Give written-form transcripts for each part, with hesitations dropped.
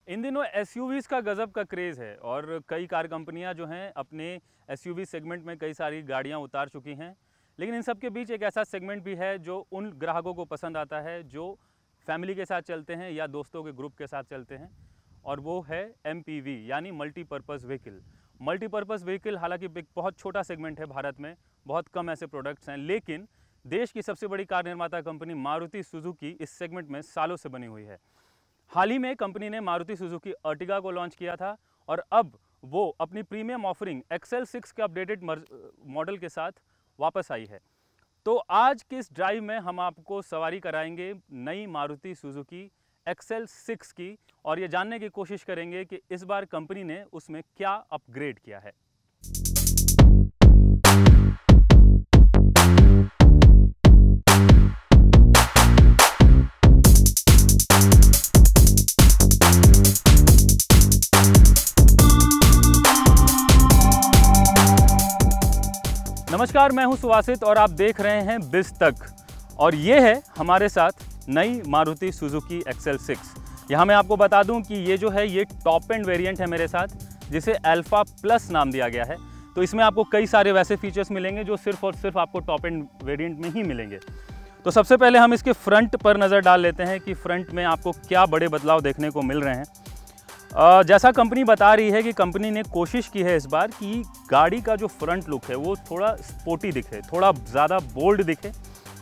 इन दिनों एसयूवीज़ का गज़ब का क्रेज़ है और कई कार कंपनियां जो हैं अपने एसयूवी सेगमेंट में कई सारी गाड़ियां उतार चुकी हैं। लेकिन इन सब के बीच एक ऐसा सेगमेंट भी है जो उन ग्राहकों को पसंद आता है जो फैमिली के साथ चलते हैं या दोस्तों के ग्रुप के साथ चलते हैं, और वो है एमपीवी यानी मल्टीपर्पज़ व्हीकल। मल्टीपर्पज़ व्हीकल हालांकि एक बहुत छोटा सेगमेंट है, भारत में बहुत कम ऐसे प्रोडक्ट्स हैं, लेकिन देश की सबसे बड़ी कार निर्माता कंपनी मारुति सुजुकी इस सेगमेंट में सालों से बनी हुई है। हाल ही में कंपनी ने मारुति सुजुकी अर्टिगा को लॉन्च किया था और अब वो अपनी प्रीमियम ऑफरिंग XL6 के अपडेटेड मॉडल के साथ वापस आई है। तो आज के इस ड्राइव में हम आपको सवारी कराएंगे नई मारुति सुजुकी XL6 की, और ये जानने की कोशिश करेंगे कि इस बार कंपनी ने उसमें क्या अपग्रेड किया है। नमस्कार, मैं हूं सुवासित और आप देख रहे हैं बिज़ तक, और ये है हमारे साथ नई मारुति सुजुकी XL6। यहाँ मैं आपको बता दूं कि ये जो है ये टॉप एंड वेरिएंट है मेरे साथ, जिसे अल्फा प्लस नाम दिया गया है। तो इसमें आपको कई सारे वैसे फीचर्स मिलेंगे जो सिर्फ और सिर्फ आपको टॉप एंड वेरिएंट में ही मिलेंगे। तो सबसे पहले हम इसके फ्रंट पर नज़र डाल लेते हैं कि फ्रंट में आपको क्या बड़े बदलाव देखने को मिल रहे हैं। जैसा कंपनी बता रही है कि कंपनी ने कोशिश की है इस बार कि गाड़ी का जो फ्रंट लुक है वो थोड़ा स्पोर्टी दिखे, थोड़ा ज़्यादा बोल्ड दिखे,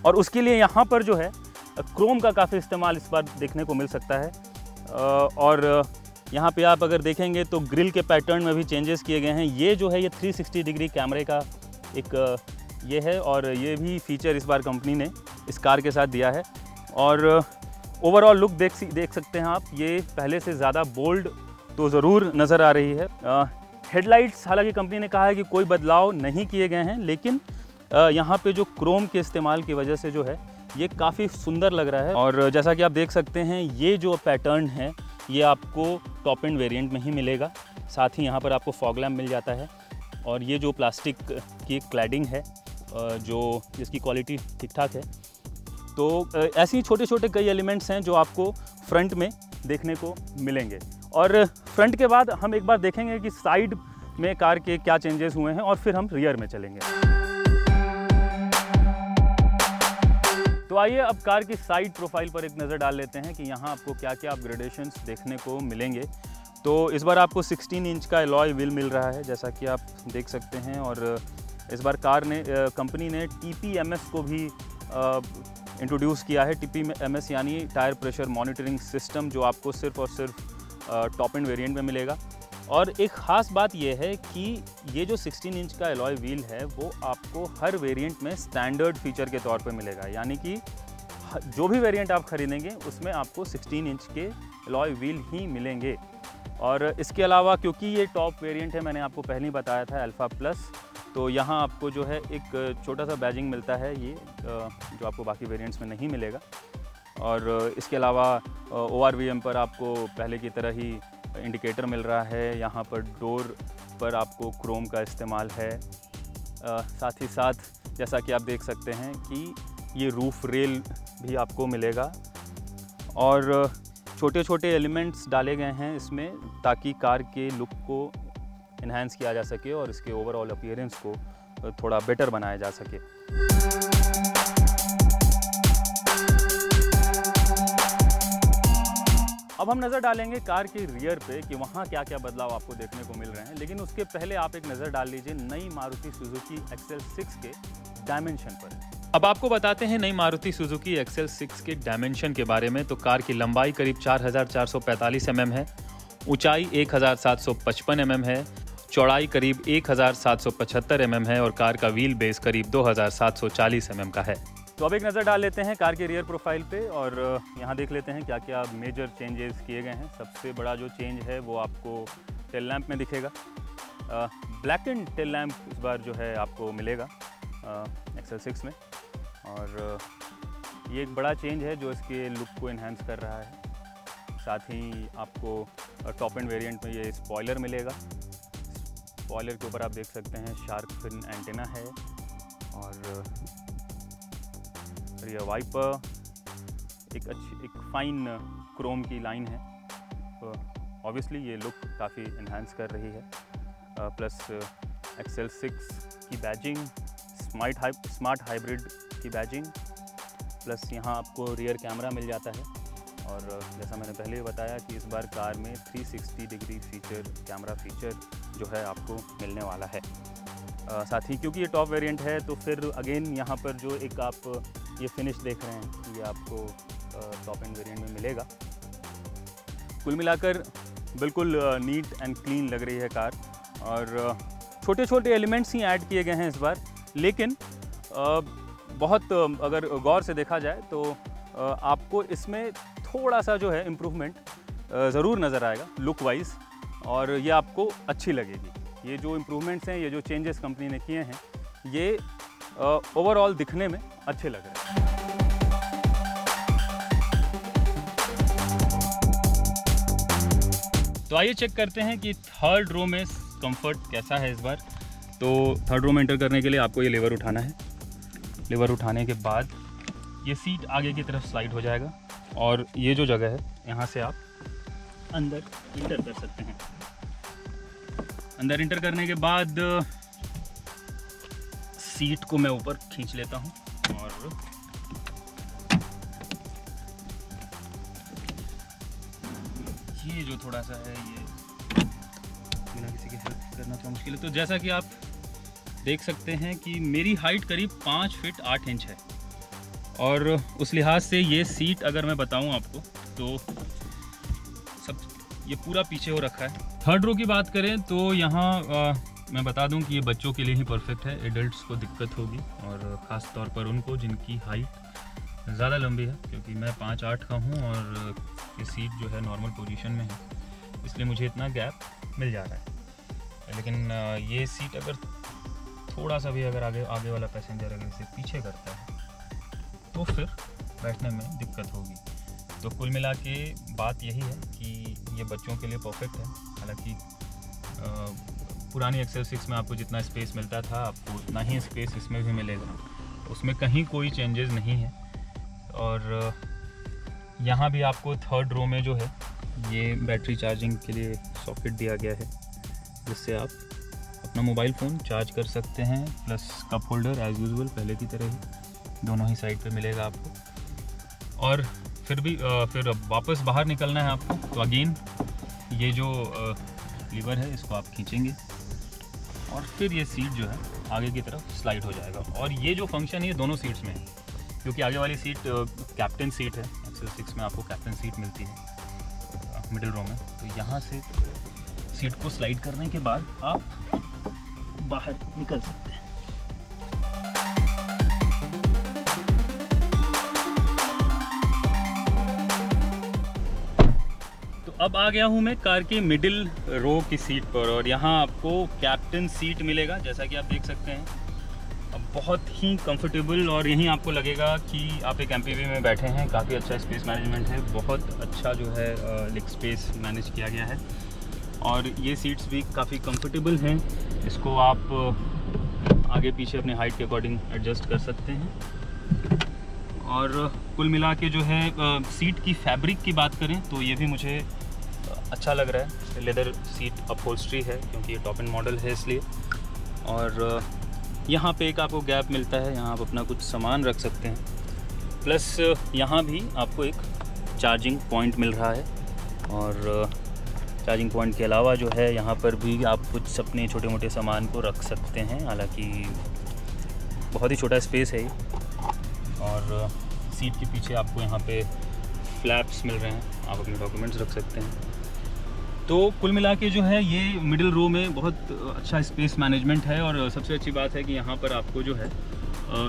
और उसके लिए यहाँ पर जो है क्रोम का काफ़ी इस्तेमाल इस बार देखने को मिल सकता है। और यहाँ पे आप अगर देखेंगे तो ग्रिल के पैटर्न में भी चेंजेस किए गए हैं। ये जो है ये 360 डिग्री कैमरे का एक ये है, और ये भी फीचर इस बार कंपनी ने इस कार के साथ दिया है। और ओवरऑल लुक देख सकते हैं आप, ये पहले से ज़्यादा बोल्ड तो ज़रूर नज़र आ रही है। हेडलाइट्स हालांकि कंपनी ने कहा है कि कोई बदलाव नहीं किए गए हैं, लेकिन यहाँ पे जो क्रोम के इस्तेमाल की वजह से जो है ये काफ़ी सुंदर लग रहा है। और जैसा कि आप देख सकते हैं ये जो पैटर्न है ये आपको टॉप एंड वेरिएंट में ही मिलेगा। साथ ही यहाँ पर आपको फॉग लैम्प मिल जाता है, और ये जो प्लास्टिक की क्लैडिंग है जो जिसकी क्वालिटी ठीक ठाक है। तो ऐसे ही छोटे छोटे कई एलिमेंट्स हैं जो आपको फ्रंट में देखने को मिलेंगे। और फ्रंट के बाद हम एक बार देखेंगे कि साइड में कार के क्या चेंजेस हुए हैं, और फिर हम रियर में चलेंगे। तो आइए अब कार की साइड प्रोफाइल पर एक नज़र डाल लेते हैं कि यहाँ आपको क्या क्या अपग्रेडेशंस देखने को मिलेंगे। तो इस बार आपको 16 इंच का एलॉय व्हील मिल रहा है, जैसा कि आप देख सकते हैं। और इस बार कंपनी ने TPMS को भी इंट्रोड्यूस किया है। TPMS यानी टायर प्रेशर मॉनिटरिंग सिस्टम, जो आपको सिर्फ और सिर्फ टॉप एंड वेरिएंट में मिलेगा। और एक ख़ास बात यह है कि ये जो 16 इंच का एलॉय व्हील है वो आपको हर वेरिएंट में स्टैंडर्ड फीचर के तौर पे मिलेगा, यानी कि जो भी वेरिएंट आप खरीदेंगे उसमें आपको 16 इंच के एलॉय व्हील ही मिलेंगे। और इसके अलावा क्योंकि ये टॉप वेरिएंट है, मैंने आपको पहले ही बताया था अल्फा प्लस, तो यहाँ आपको जो है एक छोटा सा बैजिंग मिलता है, ये जो आपको बाकी वेरिएंट्स में नहीं मिलेगा। और इसके अलावा ORVM पर आपको पहले की तरह ही इंडिकेटर मिल रहा है। यहाँ पर डोर पर आपको क्रोम का इस्तेमाल है। साथ ही साथ जैसा कि आप देख सकते हैं कि ये रूफ रेल भी आपको मिलेगा, और छोटे छोटे एलिमेंट्स डाले गए हैं इसमें ताकि कार के लुक को इन्हांस किया जा सके और इसके ओवरऑल अपीयरेंस को थोड़ा बेटर बनाया जा सके। अब हम नज़र डालेंगे कार के रियर पे कि वहाँ क्या क्या बदलाव आपको देखने को मिल रहे हैं, लेकिन उसके पहले आप एक नज़र डाल लीजिए नई मारुति सुजुकी XL6 के डायमेंशन पर। अब आपको बताते हैं नई मारुति सुजुकी XL6 के डायमेंशन के बारे में। तो कार की लंबाई करीब 4445 mm है, ऊंचाई 1755 mm है, चौड़ाई करीब 1775 mm है, और कार का व्हील बेस करीब 2740 mm का है। तो अब एक नज़र डाल लेते हैं कार के रियर प्रोफाइल पे, और यहाँ देख लेते हैं क्या क्या मेजर चेंजेस किए गए हैं। सबसे बड़ा जो चेंज है वो आपको टेल लैंप में दिखेगा। ब्लैक एंड टेल लैंप इस बार जो है आपको मिलेगा XL6 में, और ये एक बड़ा चेंज है जो इसके लुक को इन्हांस कर रहा है। साथ ही आपको टॉप एंड वेरिएंट में ये स्पॉइलर मिलेगा। स्पॉइलर के ऊपर आप देख सकते हैं शार्क फिन एंटेना है, और रियर वाइपर एक फाइन क्रोम की लाइन है। ऑब्वियसली ये लुक काफ़ी इन्हांस कर रही है। प्लस XL6 की बैजिंग, स्मार्ट हाइब्रिड की बैजिंग, प्लस यहाँ आपको रियर कैमरा मिल जाता है। और जैसा मैंने पहले भी बताया कि इस बार कार में 360 डिग्री कैमरा फीचर जो है आपको मिलने वाला है। साथ ही क्योंकि ये टॉप वेरिएंट है तो फिर अगेन यहाँ पर जो एक आप ये फिनिश देख रहे हैं ये आपको टॉप एंड वेरिएंट में मिलेगा। कुल मिलाकर बिल्कुल नीट एंड क्लीन लग रही है कार, और छोटे छोटे एलिमेंट्स ही ऐड किए गए हैं इस बार, लेकिन बहुत अगर गौर से देखा जाए तो आपको इसमें थोड़ा सा जो है इम्प्रूवमेंट ज़रूर नज़र आएगा लुक वाइज, और ये आपको अच्छी लगेगी। ये जो इम्प्रूवमेंट्स हैं, ये जो चेंजेस कंपनी ने किए हैं, ये ओवरऑल दिखने में अच्छे लग रहे हैं। तो आइए चेक करते हैं कि थर्ड रो में कंफर्ट कैसा है इस बार। तो थर्ड रो में एंटर करने के लिए आपको ये लेवर उठाना है। लेवर उठाने के बाद ये सीट आगे की तरफ स्लाइड हो जाएगा, और ये जो जगह है यहाँ से आप अंदर इंटर कर सकते हैं। अंदर इंटर करने के बाद सीट को मैं ऊपर खींच लेता हूँ, और ये जो थोड़ा सा है ये बिना किसी की हेल्प करना थोड़ा मुश्किल है। तो जैसा कि आप देख सकते हैं कि मेरी हाइट करीब 5 फीट 8 इंच है, और उस लिहाज से ये सीट अगर मैं बताऊं आपको तो सब ये पूरा पीछे हो रखा है। थर्ड रो की बात करें तो यहाँ मैं बता दूं कि ये बच्चों के लिए ही परफेक्ट है। एडल्ट्स को दिक्कत होगी, और ख़ास तौर पर उनको जिनकी हाइट ज़्यादा लंबी है, क्योंकि मैं 5'8" का हूँ और ये सीट जो है नॉर्मल पोजीशन में है, इसलिए मुझे इतना गैप मिल जा रहा है। लेकिन ये सीट अगर थोड़ा सा भी अगर आगे वाला पैसेंजर अगर इसे पीछे करता है तो फिर बैठने में दिक्कत होगी। तो कुल मिला के बात यही है कि ये बच्चों के लिए परफेक्ट है। हालांकि पुरानी XL6 में आपको जितना स्पेस मिलता था आपको उतना ही स्पेस इसमें भी मिलेगा, उसमें कहीं कोई चेंजेस नहीं है। और यहाँ भी आपको थर्ड रो में जो है ये बैटरी चार्जिंग के लिए सॉकेट दिया गया है, जिससे आप अपना मोबाइल फ़ोन चार्ज कर सकते हैं। Plus cup holder as usual पहले की तरह ही दोनों ही साइड पे मिलेगा आपको। और फिर वापस बाहर निकलना है आपको तो अगेन ये जो लीवर है इसको आप खींचेंगे, और फिर ये सीट जो है आगे की तरफ स्लाइड हो जाएगा। और ये जो फंक्शन है दोनों सीट्स में है, क्योंकि आगे वाली सीट कैप्टन सीट है। XL6 में आपको कैप्टन सीट मिलती है मिडिल रो में। तो यहाँ से सीट को स्लाइड करने के बाद आप बाहर निकल सकते हैं। तो अब आ गया हूँ मैं कार के मिडिल रो की सीट पर, और यहाँ आपको कैप्टन सीट मिलेगा। जैसा कि आप देख सकते हैं बहुत ही कंफर्टेबल, और यहीं आपको लगेगा कि आप एक MPV में बैठे हैं। काफ़ी अच्छा स्पेस मैनेजमेंट है, बहुत अच्छा जो है लेग स्पेस मैनेज किया गया है, और ये सीट्स भी काफ़ी कंफर्टेबल हैं। इसको आप आगे पीछे अपने हाइट के अकॉर्डिंग एडजस्ट कर सकते हैं। और कुल मिला के जो है सीट की फैब्रिक की बात करें तो ये भी मुझे अच्छा लग रहा है। लेदर सीट अपहोल्स्ट्री है क्योंकि ये टॉप एंड मॉडल है इसलिए। और यहाँ पे एक आपको गैप मिलता है, यहाँ आप अपना कुछ सामान रख सकते हैं। प्लस यहाँ भी आपको एक चार्जिंग पॉइंट मिल रहा है, और चार्जिंग पॉइंट के अलावा जो है यहाँ पर भी आप कुछ अपने छोटे मोटे सामान को रख सकते हैं। हालांकि बहुत ही छोटा स्पेस है ये। और सीट के पीछे आपको यहाँ पे फ्लैप्स मिल रहे हैं, आप अपने डॉक्यूमेंट्स रख सकते हैं। तो कुल मिला के जो है ये मिडिल रो में बहुत अच्छा स्पेस मैनेजमेंट है। और सबसे अच्छी बात है कि यहाँ पर आपको जो है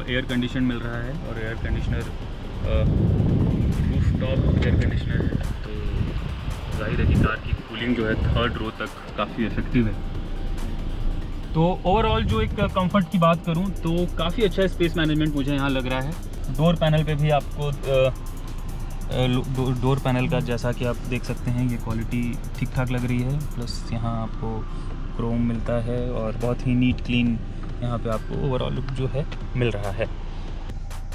एयर कंडीशन मिल रहा है, और air conditioner roof top air conditioner है। तो जाहिर है कि कार की कूलिंग जो है थर्ड रो तक काफ़ी इफेक्टिव है। तो ओवरऑल जो एक कंफर्ट की बात करूँ तो काफ़ी अच्छा स्पेस मैनेजमेंट मुझे यहाँ लग रहा है। डोर पैनल पे भी आपको डोर पैनल का जैसा कि आप देख सकते हैं ये क्वालिटी ठीक ठाक लग रही है। प्लस यहाँ आपको क्रोम मिलता है, और बहुत ही नीट क्लीन यहाँ पे आपको ओवरऑल लुक जो है मिल रहा है।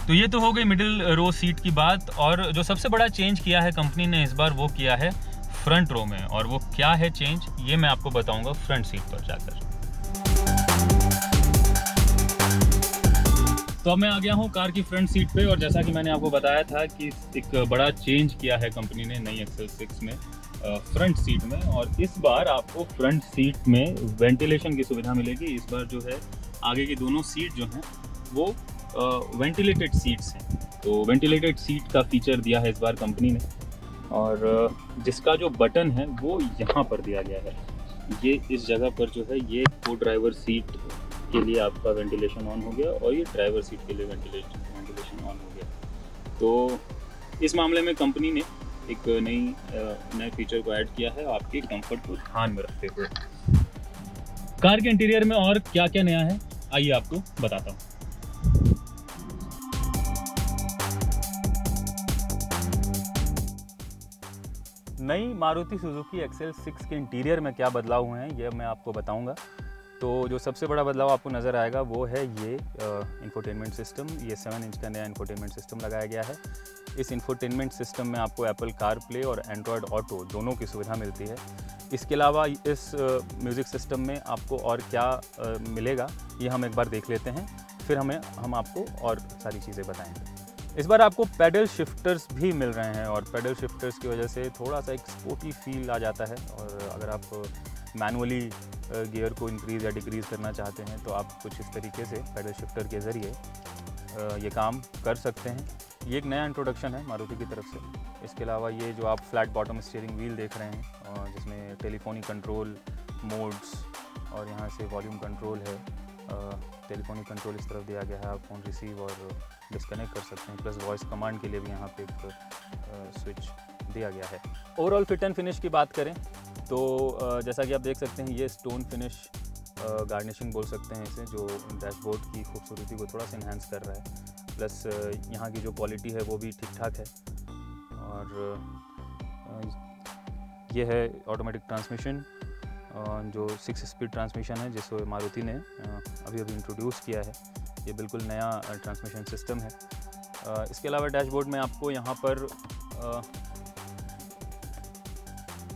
तो ये तो हो गई मिडिल रो सीट की बात। और जो सबसे बड़ा चेंज किया है कंपनी ने इस बार वो किया है फ्रंट रो में, और वो क्या है चेंज ये मैं आपको बताऊंगा फ्रंट सीट पर जाकर। तो अब मैं आ गया हूँ कार की फ्रंट सीट पे, और जैसा कि मैंने आपको बताया था कि एक बड़ा चेंज किया है कंपनी ने नई XL6 में फ्रंट सीट में, और इस बार आपको फ्रंट सीट में वेंटिलेशन की सुविधा मिलेगी। इस बार जो है आगे की दोनों सीट जो हैं वो वेंटिलेटेड सीट्स हैं, तो वेंटिलेटेड सीट का फीचर दिया है इस बार कंपनी ने, और जिसका जो बटन है वो यहाँ पर दिया गया है। ये इस जगह पर जो है ये को ड्राइवर सीट के लिए आपका वेंटिलेशन ऑन हो गया, और ये ड्राइवर सीट के लिए वेंटिलेशन ऑन हो गया। तो इस मामले में कंपनी ने एक नए फीचर को ऐड किया है आपके कंफर्ट को ध्यान में रखते हुए। कार के इंटीरियर में और क्या क्या नया है आइए आपको बताता हूँ। नई मारुति सुजुकी XL6 के इंटीरियर में क्या बदलाव हुए हैं ये मैं आपको बताऊंगा। तो जो सबसे बड़ा बदलाव आपको नज़र आएगा वो है ये इंफोटेनमेंट सिस्टम। ये 7 इंच का नया इंफोटेनमेंट सिस्टम लगाया गया है। इस इंफोटेनमेंट सिस्टम में आपको एप्पल कार प्ले और एंड्रॉयड ऑटो दोनों की सुविधा मिलती है। इसके अलावा इस म्यूज़िक सिस्टम में आपको और क्या मिलेगा ये हम एक बार देख लेते हैं, फिर हम आपको और सारी चीज़ें बताएंगे। इस बार आपको पैडल शिफ्टर्स भी मिल रहे हैं, और पैडल शिफ्टर्स की वजह से थोड़ा सा एक स्पोर्टी फील आ जाता है, और अगर आप मैनुअली गियर को इंक्रीज़ या डिक्रीज़ करना चाहते हैं तो आप कुछ इस तरीके से पैडल शिफ्टर के ज़रिए ये काम कर सकते हैं। ये एक नया इंट्रोडक्शन है मारुति की तरफ से। इसके अलावा ये जो आप फ्लैट बॉटम स्टीयरिंग व्हील देख रहे हैं, जिसमें टेलीफोनिक कंट्रोल मोड्स और यहाँ से वॉल्यूम कंट्रोल है। टेलीफोनिक कंट्रोल इस तरफ दिया गया है, आप फ़ोन रिसीव और डिस्कनेक्ट कर सकते हैं, प्लस वॉइस कमांड के लिए भी यहाँ पे एक स्विच दिया गया है। ओवरऑल फिट एंड फिनिश की बात करें तो जैसा कि आप देख सकते हैं ये स्टोन फिनिश गार्निशिंग बोल सकते हैं इसे, जो डैशबोर्ड की खूबसूरती को थोड़ा सा इन्हांस कर रहा है। प्लस यहाँ की जो क्वालिटी है वो भी ठीक ठाक है। और ये है ऑटोमेटिक ट्रांसमिशन, जो 6 स्पीड ट्रांसमिशन है जिसको मारुति ने अभी इंट्रोड्यूस किया है। ये बिल्कुल नया ट्रांसमिशन सिस्टम है। इसके अलावा डैशबोर्ड में आपको यहाँ पर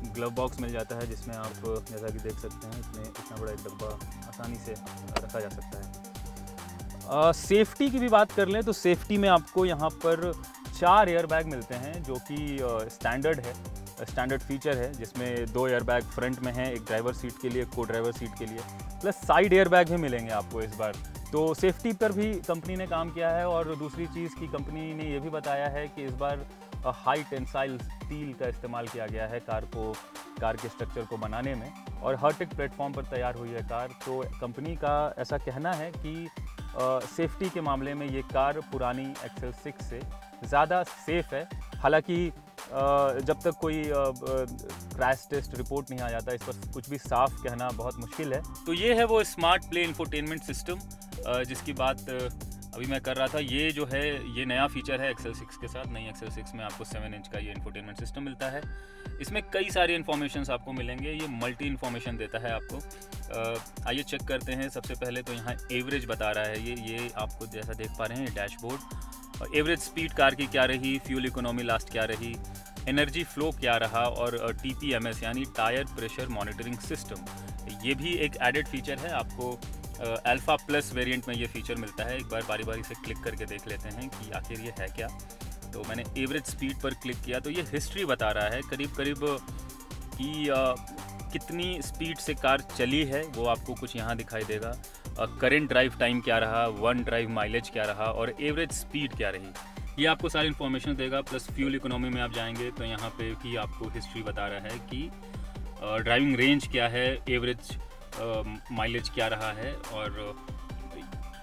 ग्लव बॉक्स मिल जाता है, जिसमें आप जैसा कि देख सकते हैं इसमें इतना बड़ा एक डब्बा आसानी से रखा जा सकता है। सेफ्टी की भी बात कर लें तो सेफ्टी में आपको यहाँ पर 4 एयरबैग मिलते हैं, जो कि स्टैंडर्ड फीचर है, जिसमें 2 एयरबैग फ्रंट में हैं, एक ड्राइवर सीट के लिए, एक को ड्राइवर सीट के लिए, प्लस साइड एयरबैग भी मिलेंगे आपको इस बार। तो सेफ्टी पर भी कंपनी ने काम किया है। और दूसरी चीज़ की कंपनी ने ये भी बताया है कि इस बार हाई टेंसाइल स्टील का इस्तेमाल किया गया है कार के स्ट्रक्चर को बनाने में, और हर्टिक प्लेटफॉर्म पर तैयार हुई है कार। तो कंपनी का ऐसा कहना है कि सेफ्टी के मामले में ये कार पुरानी XL6 से ज़्यादा सेफ़ है। हालांकि जब तक कोई क्रैश टेस्ट रिपोर्ट नहीं आ जाता, इस पर कुछ भी साफ कहना बहुत मुश्किल है। तो ये है वो स्मार्ट प्ले इंफोटेनमेंट सिस्टम जिसकी बात अभी मैं कर रहा था। ये जो है ये नया फीचर है XL6 के साथ। नई XL6 में आपको 7 इंच का ये इंफोटेनमेंट सिस्टम मिलता है। इसमें कई सारी इन्फॉर्मेशन आपको मिलेंगे। ये मल्टी इन्फॉर्मेशन देता है आपको। आइए चेक करते हैं। सबसे पहले तो यहाँ एवरेज बता रहा है ये आपको जैसा देख पा रहे हैं डैशबोर्ड। एवरेज स्पीड कार की क्या रही, फ्यूल इकोनॉमी लास्ट क्या रही, एनर्जी फ्लो क्या रहा, और TPMS यानी टायर प्रेशर मॉनिटरिंग सिस्टम, ये भी एक एडेड फीचर है। आपको अल्फ़ा प्लस वेरिएंट में ये फीचर मिलता है। एक बार बारी बारी से क्लिक करके देख लेते हैं कि आखिर ये है क्या। तो मैंने एवरेज स्पीड पर क्लिक किया तो ये हिस्ट्री बता रहा है करीब कि कितनी स्पीड से कार चली है, वो आपको कुछ यहाँ दिखाई देगा। करेंट ड्राइव टाइम क्या रहा, वन ड्राइव माइलेज क्या रहा, और एवरेज स्पीड क्या रही, ये आपको सारी इन्फॉर्मेशन देगा। प्लस फ्यूल इकोनॉमी में आप जाएंगे तो यहाँ पे भी आपको हिस्ट्री बता रहा है कि ड्राइविंग रेंज क्या है, एवरेज माइलेज क्या रहा है, और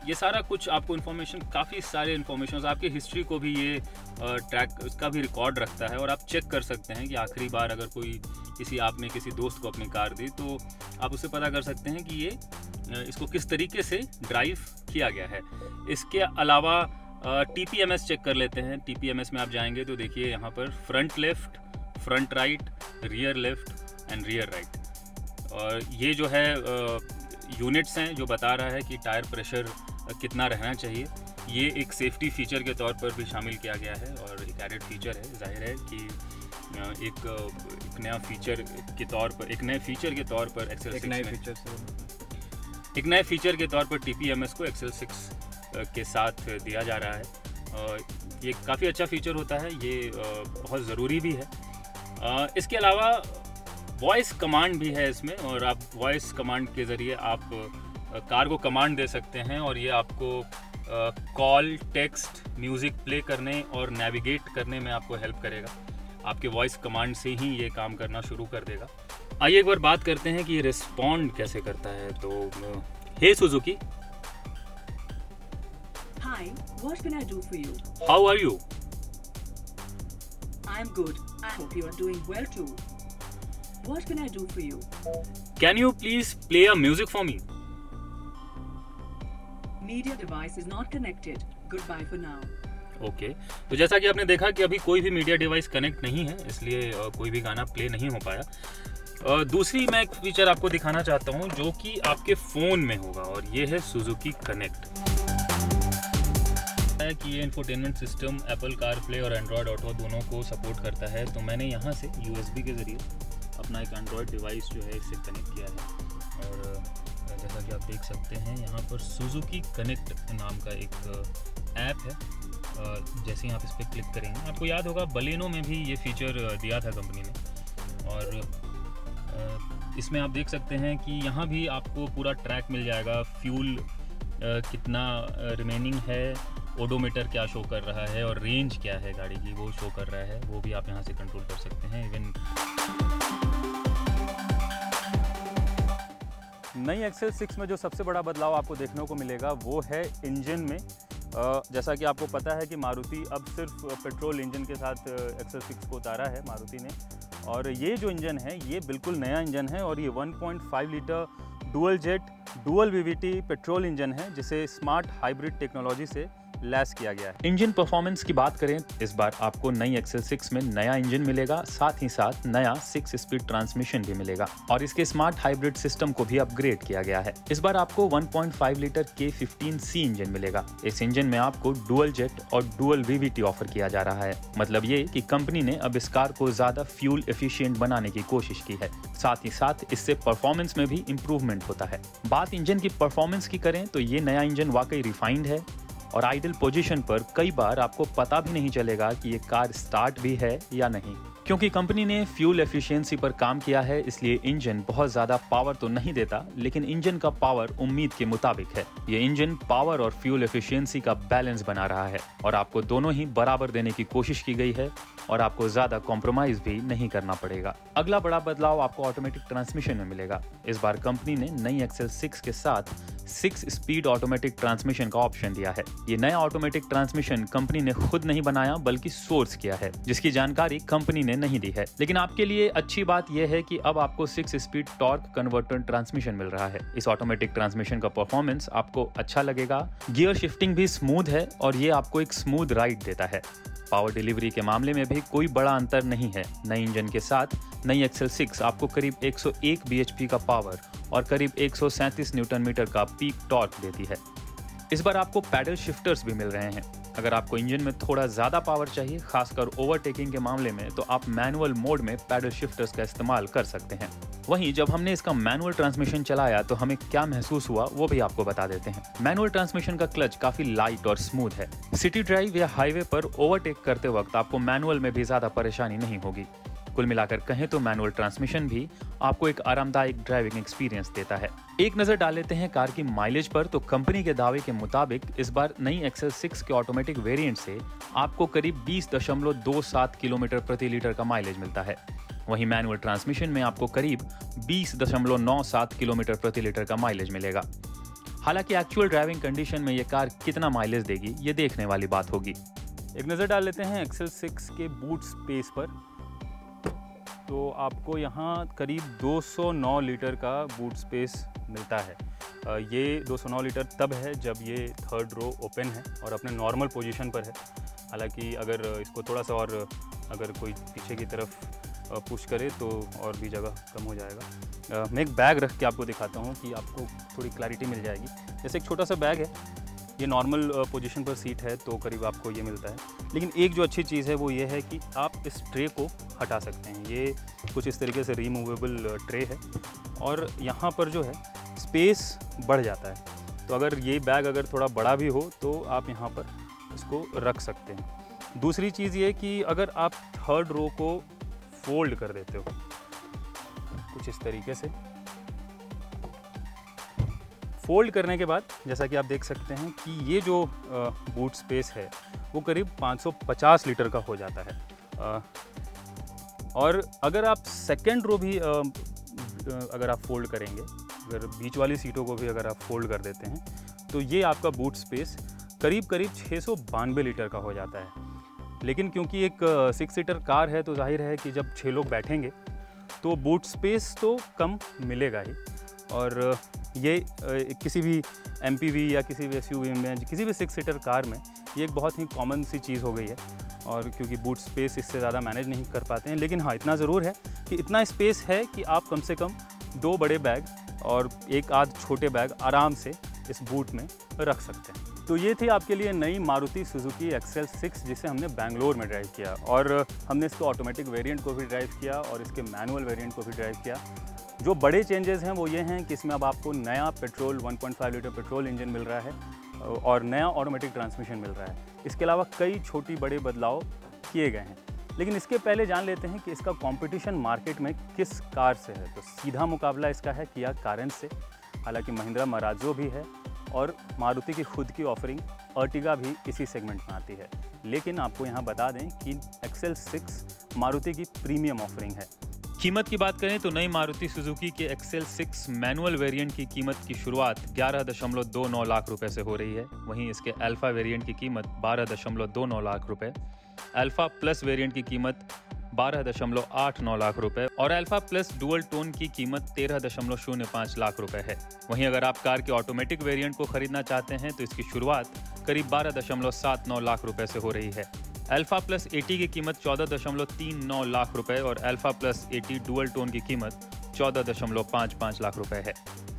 ये सारा कुछ आपको इन्फॉर्मेशन, काफ़ी सारे इन्फॉर्मेशन आपकी हिस्ट्री को भी ये ट्रैक उसका भी रिकॉर्ड रखता है। और आप चेक कर सकते हैं कि आखिरी बार अगर आपने किसी दोस्त को अपनी कार दी तो आप उससे पता कर सकते हैं कि ये इसको किस तरीके से ड्राइव किया गया है। इसके अलावा TPMS चेक कर लेते हैं। TPMS में आप जाएंगे तो देखिए यहाँ पर front left, front right, rear left and rear right, और ये जो है यूनिट्स हैं जो बता रहा है कि टायर प्रेशर कितना रहना चाहिए। ये एक सेफ्टी फीचर के तौर पर भी शामिल किया गया है और एक एडेड फीचर है। जाहिर है कि एक नया फीचर के तौर पर एक्सेल 6 में एक नए फीचर के तौर पर TPMS को एक्सेल 6 के साथ दिया जा रहा है। ये काफ़ी अच्छा फीचर होता है, ये बहुत ज़रूरी भी है। इसके अलावा वॉइस कमांड भी है इसमें, और आप वॉइस कमांड के ज़रिए आप कार को कमांड दे सकते हैं और ये आपको कॉल, टेक्स्ट, म्यूज़िक प्ले करने और नेविगेट करने में आपको हेल्प करेगा। आपके वॉइस कमांड से ही ये काम करना शुरू कर देगा। आइए एक बार बात करते हैं कि ये रिस्पॉन्ड कैसे करता है। तो hey Suzuki, Hi, what can I do for you? How are you? I'm good. I hope you are doing well too. What can I do for you? Can you please play a music for me? Media device is not connected. Goodbye for now. Okay, तो जैसा कि आपने देखा कि अभी कोई भी media device connect नहीं है, इसलिए कोई भी गाना प्ले नहीं हो पाया। दूसरी मैं एक फीचर आपको दिखाना चाहता हूँ जो कि आपके फ़ोन में होगा, और ये है सुजुकी कनेक्ट। कि ये इंफोटेनमेंट सिस्टम एप्पल कारप्ले और एंड्रॉयड ऑटो दोनों को सपोर्ट करता है। तो मैंने यहाँ से USB के ज़रिए अपना एक एंड्रॉयड डिवाइस जो है इससे कनेक्ट किया है, और जैसा कि आप देख सकते हैं यहाँ पर सुजुकी कनेक्ट नाम का एक ऐप है। जैसे ही आप इस पर क्लिक करेंगे, आपको याद होगा बलेनो में भी ये फीचर दिया था कंपनी ने, और इसमें आप देख सकते हैं कि यहाँ भी आपको पूरा ट्रैक मिल जाएगा। फ्यूल कितना रिमेनिंग है, ओडोमीटर क्या शो कर रहा है, और रेंज क्या है गाड़ी की वो शो कर रहा है, वो भी आप यहाँ से कंट्रोल कर सकते हैं। इवन नई एक्सेल 6 में जो सबसे बड़ा बदलाव आपको देखने को मिलेगा वो है इंजन में। जैसा कि आपको पता है कि मारुति अब सिर्फ पेट्रोल इंजन के साथ एक्सेल 6 को उतारा है मारुति ने, और ये जो इंजन है ये बिल्कुल नया इंजन है, और ये 1.5 litre dual jet dual VVT petrol engine है जिसे स्मार्ट हाइब्रिड टेक्नोलॉजी से लैस किया गया है। इंजन परफॉर्मेंस की बात करें, इस बार आपको नई एक्सेल 6 में नया इंजन मिलेगा, साथ ही साथ नया 6 स्पीड ट्रांसमिशन भी मिलेगा, और इसके स्मार्ट हाइब्रिड सिस्टम को भी अपग्रेड किया गया है। इस बार आपको 1.5 लीटर K15C इंजन मिलेगा। इस इंजन में आपको डुअल जेट और डुअल VVT ऑफर किया जा रहा है। मतलब ये कि कंपनी ने अब इस कार को ज्यादा फ्यूल एफिशिएंट बनाने की कोशिश की है, साथ ही साथ इससे परफॉर्मेंस में भी इंप्रूवमेंट होता है। बात इंजन की परफॉर्मेंस की करें तो ये नया इंजन वाकई रिफाइंड है, और आइडल पोजीशन पर कई बार आपको पता भी नहीं चलेगा कि ये कार स्टार्ट भी है या नहीं, क्योंकि कंपनी ने फ्यूल एफिशिएंसी पर काम किया है। इसलिए इंजन बहुत ज्यादा पावर तो नहीं देता, लेकिन इंजन का पावर उम्मीद के मुताबिक है। ये इंजन पावर और फ्यूल एफिशिएंसी का बैलेंस बना रहा है, और आपको दोनों ही बराबर देने की कोशिश की गई है, और आपको ज्यादा कॉम्प्रोमाइज भी नहीं करना पड़ेगा। अगला बड़ा बदलाव आपको ऑटोमेटिक ट्रांसमिशन में मिलेगा। इस बार कंपनी ने नई एक्सेल 6 के साथ 6 स्पीड ऑटोमेटिक ट्रांसमिशन का ऑप्शन दिया है। ये नया ऑटोमेटिक ट्रांसमिशन कंपनी ने खुद नहीं बनाया बल्कि सोर्स किया है, जिसकी जानकारी कंपनी ने नहीं दी है। लेकिन आपके लिए अच्छी बात यह है कि अब आपको 6 स्पीड टॉर्क कन्वर्टर ट्रांसमिशन मिल रहा है। इस ऑटोमेटिक ट्रांसमिशन का परफॉर्मेंस आपको अच्छा लगेगा। गियर शिफ्टिंग भी स्मूथ है, और ये आपको एक स्मूथ राइड देता है। पावर डिलीवरी के मामले में भी कोई बड़ा अंतर नहीं है। नई इंजन के साथ नई एक्सेल 6 आपको करीब 101 bhp का पावर और करीब 137 न्यूटन मीटर का पीक टॉर्क देती है। इस बार आपको पैडल शिफ्टर्स भी मिल रहे हैं। अगर आपको इंजन में थोड़ा ज़्यादा पावर चाहिए, खासकर ओवरटेकिंग के मामले में, तो आप मैनुअल मोड में पैडल शिफ्टर्स का इस्तेमाल कर सकते हैं। वहीं जब हमने इसका मैनुअल ट्रांसमिशन चलाया तो हमें क्या महसूस हुआ वो भी आपको बता देते हैं। मैनुअल ट्रांसमिशन का क्लच काफी लाइट और स्मूथ है। सिटी ड्राइव या हाईवे पर ओवरटेक करते वक्त आपको मैनुअल में भी ज्यादा परेशानी नहीं होगी। कुल मिलाकर कहें तो मैनुअल ट्रांसमिशन भी आपको एक आरामदायक ड्राइविंग एक्सपीरियंस देता है। एक नजर डाल लेते हैं कार की माइलेज पर। तो कंपनी के दावे के मुताबिक इस बार नई एक्सेल 6 के ऑटोमेटिक वेरिएंट से आपको करीब 20.27 किलोमीटर प्रति लीटर का माइलेज मिलता है। वहीं मैनुअल ट्रांसमिशन में आपको करीब 20.97 किलोमीटर प्रति लीटर का माइलेज मिलेगा। हालांकि एक्चुअल ड्राइविंग कंडीशन में ये कार कितना माइलेज देगी ये देखने वाली बात होगी। एक नज़र डाल लेते हैं एक्सेल 6 के बूट स्पेस पर। तो आपको यहाँ करीब 209 लीटर का बूट स्पेस मिलता है। ये 209 लीटर तब है जब ये थर्ड रो ओपन है और अपने नॉर्मल पोजीशन पर है। हालांकि अगर इसको थोड़ा सा और अगर कोई पीछे की तरफ पुश करे तो और भी जगह कम हो जाएगा। मैं एक बैग रख के आपको दिखाता हूँ कि आपको थोड़ी क्लैरिटी मिल जाएगी। जैसे एक छोटा सा बैग है, ये नॉर्मल पोजीशन पर सीट है तो करीब आपको ये मिलता है। लेकिन एक जो अच्छी चीज़ है वो ये है कि आप इस ट्रे को हटा सकते हैं। ये कुछ इस तरीके से रिमूवेबल ट्रे है और यहाँ पर जो है स्पेस बढ़ जाता है। तो अगर ये बैग अगर थोड़ा बड़ा भी हो तो आप यहाँ पर इसको रख सकते हैं। दूसरी चीज़ ये कि अगर आप थर्ड रो को फोल्ड कर देते हो कुछ इस तरीके से, फोल्ड करने के बाद जैसा कि आप देख सकते हैं कि ये जो बूट स्पेस है वो करीब 550 लीटर का हो जाता है। और अगर आप सेकेंड रो भी अगर आप फोल्ड करेंगे, अगर बीच वाली सीटों को भी अगर आप फोल्ड कर देते हैं तो ये आपका बूट स्पेस करीब 692 लीटर का हो जाता है। लेकिन क्योंकि एक 6 सीटर कार है तो जाहिर है कि जब 6 लोग बैठेंगे तो बूट स्पेस तो कम मिलेगा ही। और ये किसी भी MPV या किसी भी SUV में, किसी भी 6 सीटर कार में ये एक बहुत ही कॉमन सी चीज़ हो गई है। और क्योंकि बूट स्पेस इससे ज़्यादा मैनेज नहीं कर पाते हैं, लेकिन हाँ इतना ज़रूर है कि इतना स्पेस है कि आप कम से कम 2 बड़े बैग और एक आध छोटे बैग आराम से इस बूट में रख सकते हैं। तो ये थी आपके लिए नई मारुति सुजुकी XL6 जिसे हमने बेंगलोर में ड्राइव किया और हमने इसको ऑटोमेटिक वेरिएंट को भी ड्राइव किया और इसके मैनुअल वेरिएंट को भी ड्राइव किया। जो बड़े चेंजेस हैं वो ये हैं कि इसमें अब आपको नया पेट्रोल 1.5 लीटर पेट्रोल इंजन मिल रहा है और नया ऑटोमेटिक ट्रांसमिशन मिल रहा है। इसके अलावा कई छोटी बड़े बदलाव किए गए हैं। लेकिन इसके पहले जान लेते हैं कि इसका कंपटीशन मार्केट में किस कार से है। तो सीधा मुकाबला इसका है किया कारेंज से। हालांकि महिंद्रा मराजो भी है और मारुति की खुद की ऑफरिंग अर्टिगा भी इसी सेगमेंट में आती है। लेकिन आपको यहाँ बता दें कि XL6 मारुति की प्रीमियम ऑफरिंग है। कीमत की बात करें तो नई मारुति सुजुकी के XL6 मैनुअल वेरिएंट की कीमत की शुरुआत 11.29 लाख रुपए से हो रही है। वहीं इसके अल्फा वेरिएंट की कीमत 12.29 लाख रुपए, अल्फा प्लस वेरिएंट की कीमत 12.89 लाख रुपए और अल्फा प्लस डुअल टोन की कीमत 13.05 लाख रुपए है। वहीं अगर आप कार के ऑटोमेटिक वेरिएंट को खरीदना चाहते हैं तो इसकी शुरुआत करीब 12.79 लाख रुपए से हो रही है। अल्फा प्लस 80 की कीमत 14.39 लाख रुपए और अल्फा प्लस 80 डुअल टोन की कीमत 14.55 लाख रुपए है।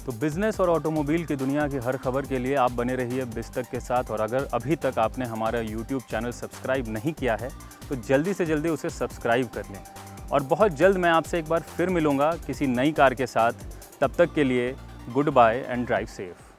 तो बिज़नेस और ऑटोमोबाइल की दुनिया की हर खबर के लिए आप बने रहिए बिज़तक के साथ। और अगर अभी तक आपने हमारा YouTube चैनल सब्सक्राइब नहीं किया है तो जल्दी से जल्दी उसे सब्सक्राइब कर लें। और बहुत जल्द मैं आपसे एक बार फिर मिलूँगा किसी नई कार के साथ। तब तक के लिए goodbye and drive safe.